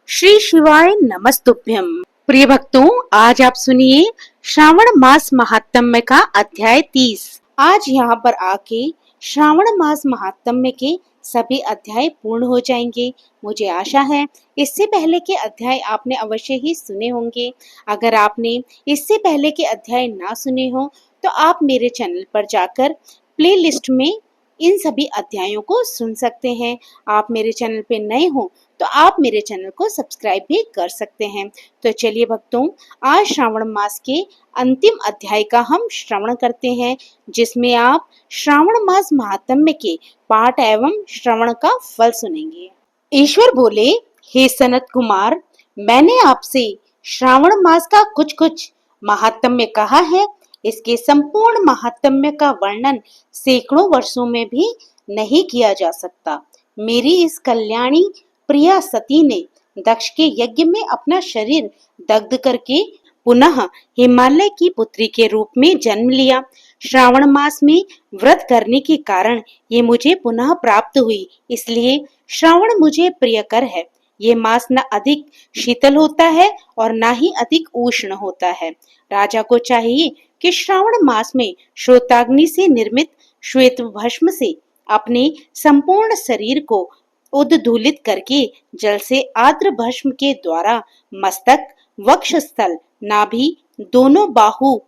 श्री शिवाय नमस्तुभ्यम। प्रिय भक्तों, आज आप सुनिए श्रावण मास महात्म्य का अध्याय 30। आज यहाँ पर आके श्रावण मास महात्म्य के सभी अध्याय पूर्ण हो जाएंगे। मुझे आशा है इससे पहले के अध्याय आपने अवश्य ही सुने होंगे। अगर आपने इससे पहले के अध्याय ना सुने हो तो आप मेरे चैनल पर जाकर प्लेलिस्ट में इन सभी अध्यायों को सुन सकते हैं। आप मेरे चैनल पे नए हो तो आप मेरे चैनल को सब्सक्राइब भी कर सकते हैं। तो चलिए भक्तों, आज श्रावण मास के अंतिम अध्याय का हम श्रवण करते हैं, जिसमें आप श्रावण मास महात्म्य के पाठ एवं श्रवण का फल सुनेंगे। ईश्वर बोले, हे सनत कुमार, मैंने आपसे श्रावण मास का कुछ कुछ महात्म्य कहा है। इसके संपूर्ण महात्म्य का वर्णन सैकड़ों वर्षों में भी नहीं किया जा सकता। मेरी इस कल्याणी प्रिया सती ने दक्ष के यज्ञ में अपना शरीर दग्ध करके पुनः हिमालय की पुत्री के रूप में जन्म लिया। श्रावण मास में व्रत करने के कारण ये मुझे पुनः प्राप्त हुई, इसलिए श्रावण मुझे प्रियकर है। ये मास न अधिक शीतल होता है और न ही अधिक उष्ण होता है। राजा को चाहिए कि श्रावण मास में श्रोताग्नि से निर्मित श्वेत भस्म से अपने संपूर्ण शरीर को उद्धूलित करके जल से आर्द्र भस्म के द्वारा मस्तक, वक्षस्थल, नाभि, दोनों बाहु,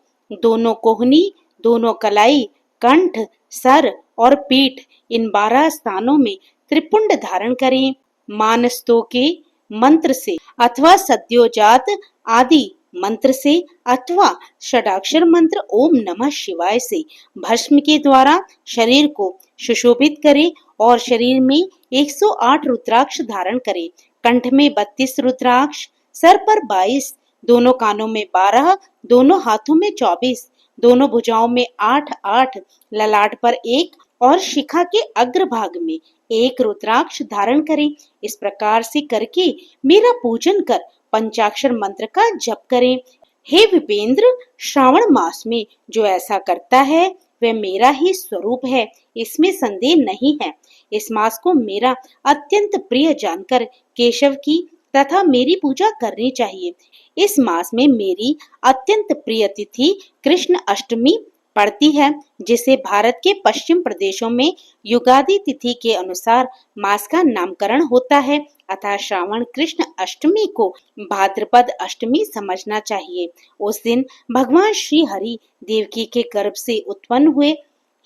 दोनों कोहनी, दोनों कलाई, कंठ, सर और पीठ, इन 12 स्थानों में त्रिपुंड धारण करें। मानस्तों के मंत्र से अथवा सद्योजात आदि मंत्र से अथवा षडाक्षर मंत्र ओम नमः शिवाय से भस्म के द्वारा शरीर को सुशोभित करे और शरीर में 108 रुद्राक्ष धारण करे। कंठ में 32 रुद्राक्ष, सर पर 22, दोनों कानों में 12, दोनों हाथों में 24, दोनों भुजाओं में 8-8, ललाट पर 1 और शिखा के अग्रभाग में 1 रुद्राक्ष धारण करें। इस प्रकार से करके मेरा पूजन कर पंचाक्षर मंत्र का जप करें। हे विपेंद्र, श्रावण मास में जो ऐसा करता है वह मेरा ही स्वरूप है, इसमें संदेह नहीं है। इस मास को मेरा अत्यंत प्रिय जानकर केशव की तथा मेरी पूजा करनी चाहिए। इस मास में मेरी अत्यंत प्रिय तिथि कृष्ण अष्टमी पड़ती है, जिसे भारत के पश्चिम प्रदेशों में युगादि तिथि के अनुसार मास का नामकरण होता है। अतः श्रावण कृष्ण अष्टमी को भाद्रपद अष्टमी समझना चाहिए। उस दिन भगवान श्री हरि देवकी के गर्भ से उत्पन्न हुए।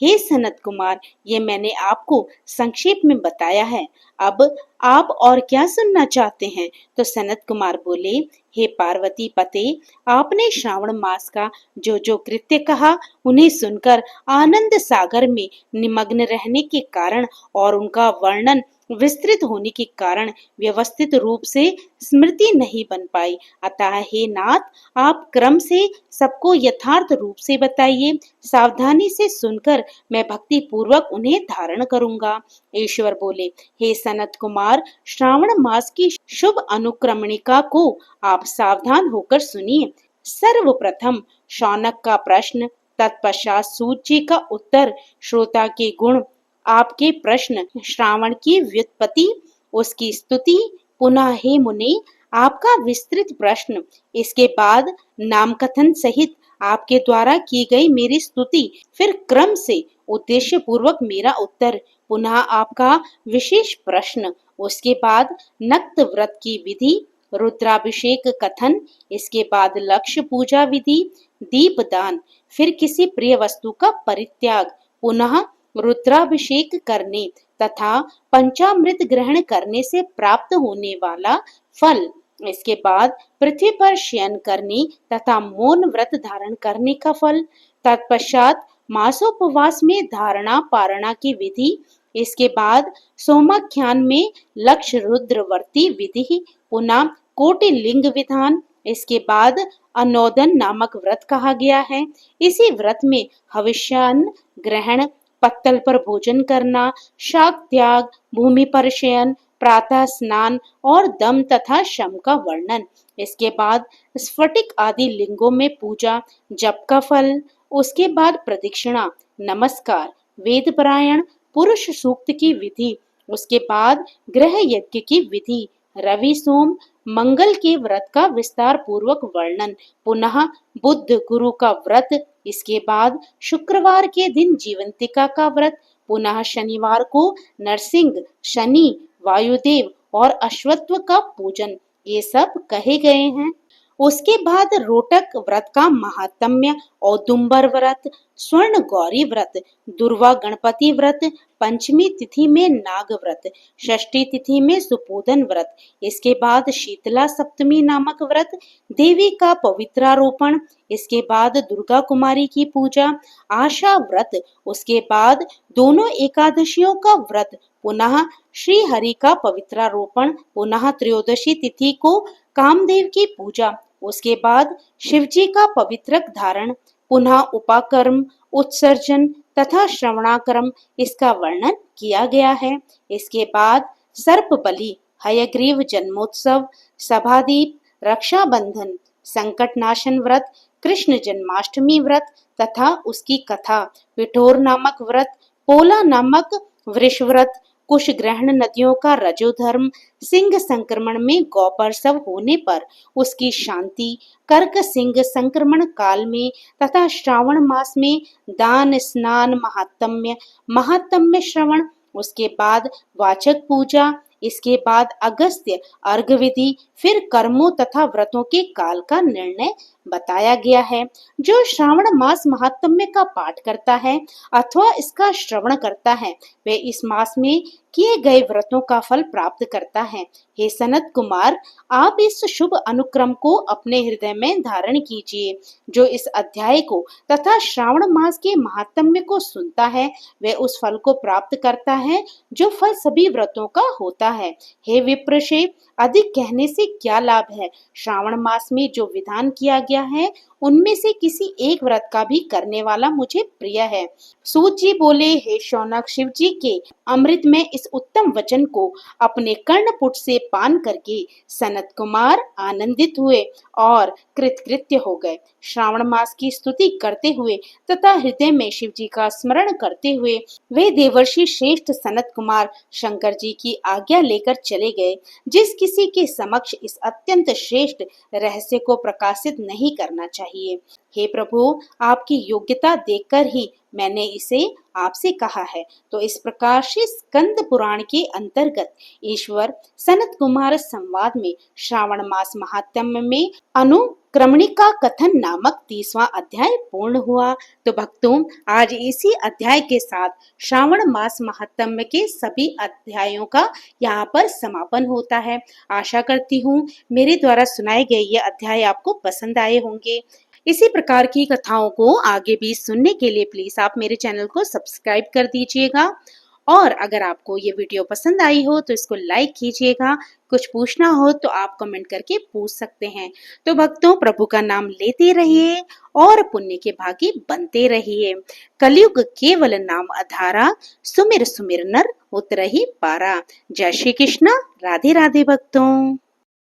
हे सनत कुमार, ये मैंने आपको संक्षेप में बताया है। अब आप और क्या सुनना चाहते हैं? तो सनत कुमार बोले, हे पार्वती पते, आपने श्रावण मास का जो जो कृत्य कहा उन्हें सुनकर आनंद सागर में निमग्न रहने के कारण और उनका वर्णन विस्तृत होने के कारण व्यवस्थित रूप से स्मृति नहीं बन पाई। अतः हे नाथ, आप क्रम से सबको यथार्थ रूप से बताइए। सावधानी से सुनकर मैं भक्ति पूर्वक उन्हें धारण करूंगा। ईश्वर बोले, हे सनत कुमार, श्रावण मास की शुभ अनुक्रमणिका को आप सावधान होकर सुनिए। सर्वप्रथम शौनक का प्रश्न, तत्पश्चात सूत जी का उत्तर, श्रोता के गुण, आपके प्रश्न, श्रावण की व्युत्पत्ति, उसकी स्तुति, पुनः हे मुने आपका विस्तृत प्रश्न, इसके बाद नाम कथन सहित आपके द्वारा की गई मेरी स्तुति, फिर क्रम से उद्देश्य पूर्वक मेरा उत्तर, पुनः आपका विशेष प्रश्न, उसके बाद नक्त व्रत की विधि, रुद्राभिषेक कथन, इसके बाद लक्ष्य पूजा विधि, दीपदान, फिर किसी प्रिय वस्तु का परित्याग, पुनः रुद्राभिषेक करने तथा पंचामृत ग्रहण करने से प्राप्त होने वाला फल, इसके बाद पृथ्वी पर शयन करने तथा मौन व्रत धारण करने का फल, तत्पश्चात मासोपवास में धारणा पारणा की विधि, इसके बाद सोमाख्यान में लक्ष्य रुद्रवर्ती विधि, पुनः कोटि लिंग विधान, इसके बाद अनोदन नामक व्रत कहा गया है। इसी व्रत में हविष्यान्न ग्रहण, पत्तल पर भोजन करना, शाक त्याग, भूमि पर शयन, प्रातः स्नान और दम तथा शम का वर्णन, इसके बाद स्फटिक आदि लिंगों में पूजा, जप का फल, उसके बाद प्रदक्षिणा, नमस्कार, वेद पारायण, पुरुष सूक्त की विधि, उसके बाद गृह यज्ञ की विधि, रवि सोम मंगल के व्रत का विस्तार पूर्वक वर्णन, पुनः बुध गुरु का व्रत, इसके बाद शुक्रवार के दिन जीवंतिका का व्रत, पुनः शनिवार को नरसिंह, शनि, वायुदेव और अश्वत्थ का पूजन, ये सब कहे गए हैं। उसके बाद रोटक व्रत का महात्म्य, औदुंबर व्रत, स्वर्ण गौरी व्रत, दुर्वा गणपति व्रत, पंचमी तिथि में नाग व्रत, षष्ठी तिथि में सुपोधन व्रत, इसके बाद शीतला सप्तमी नामक व्रत, देवी का पवित्रारोपण, इसके बाद दुर्गा कुमारी की पूजा, आशा व्रत, उसके बाद दोनों एकादशियों का व्रत, पुनः श्री हरि का पवित्रारोपण, पुनः त्रयोदशी तिथि को कामदेव की पूजा, उसके बाद शिवजी का पवित्रक धारण, पुनः उपाकर्म, उत्सर्जन तथा श्रवणाकर्म, इसका वर्णन किया गया है। इसके बाद सर्प बलि, हयग्रीव जन्मोत्सव, सभादीप, रक्षाबंधन, संकटनाशन व्रत, कृष्ण जन्माष्टमी व्रत तथा उसकी कथा, पिठोर नामक व्रत, पोला नामक वृष व्रत, कुश ग्रहण नदियों का रजोधर्म, सिंह संक्रमण में गौपर्सव होने पर उसकी शांति, कर्क सिंह संक्रमण काल में तथा श्रावण मास में दान स्नान महात्म्य, महात्म्य श्रवण, उसके बाद वाचक पूजा, इसके बाद अगस्त्य अर्घ विधि, फिर कर्मों तथा व्रतों के काल का निर्णय बताया गया है। जो श्रावण मास महात्म्य का पाठ करता है अथवा इसका श्रवण करता है वे इस मास में किए गए व्रतों का फल प्राप्त करता है। हे सनत कुमार, आप इस शुभ अनुक्रम को अपने हृदय में धारण कीजिए। जो इस अध्याय को तथा श्रावण मास के महात्म्य को सुनता है वह उस फल को प्राप्त करता है जो फल सभी व्रतों का होता है। हे विप्रशे, अधिक कहने से क्या लाभ है। श्रावण मास में जो विधान किया गया है उनमें से किसी एक व्रत का भी करने वाला मुझे प्रिय है। सूत जी बोले, हे शौनक, शिव जी के अमृत में इस उत्तम वचन को अपने कर्णपुट से पान करके सनत कुमार आनंदित हुए और कृतकृत्य हो गए। श्रावण मास की स्तुति करते हुए तथा हृदय में शिव जी का स्मरण करते हुए वे देवर्षि श्रेष्ठ सनत कुमार शंकर जी की आज्ञा लेकर चले गए। जिस किसी के समक्ष इस अत्यंत श्रेष्ठ रहस्य को प्रकाशित नहीं करना चाहिए। हे प्रभु, आपकी योग्यता देखकर ही मैंने इसे आपसे कहा है। तो इस प्रकार से स्कंद पुराण के अंतर्गत ईश्वर सनत कुमार संवाद में श्रावण मास महात्म्य में अनुक्रमणिका कथन नामक 30वां अध्याय पूर्ण हुआ। तो भक्तों, आज इसी अध्याय के साथ श्रावण मास महात्म्य के सभी अध्यायों का यहाँ पर समापन होता है। आशा करती हूँ मेरे द्वारा सुनाए गए ये अध्याय आपको पसंद आए होंगे। इसी प्रकार की कथाओं को आगे भी सुनने के लिए प्लीज आप मेरे चैनल को सब्सक्राइब कर दीजिएगा। और अगर आपको ये वीडियो पसंद आई हो तो इसको लाइक कीजिएगा। कुछ पूछना हो तो आप कमेंट करके पूछ सकते हैं। तो भक्तों, प्रभु का नाम लेते रहिए और पुण्य के भागी बनते रहिए। कलयुग केवल नाम आधारा, सुमिर सुमिर नर उतरहि पारा। जय श्री कृष्ण। राधे राधे भक्तों।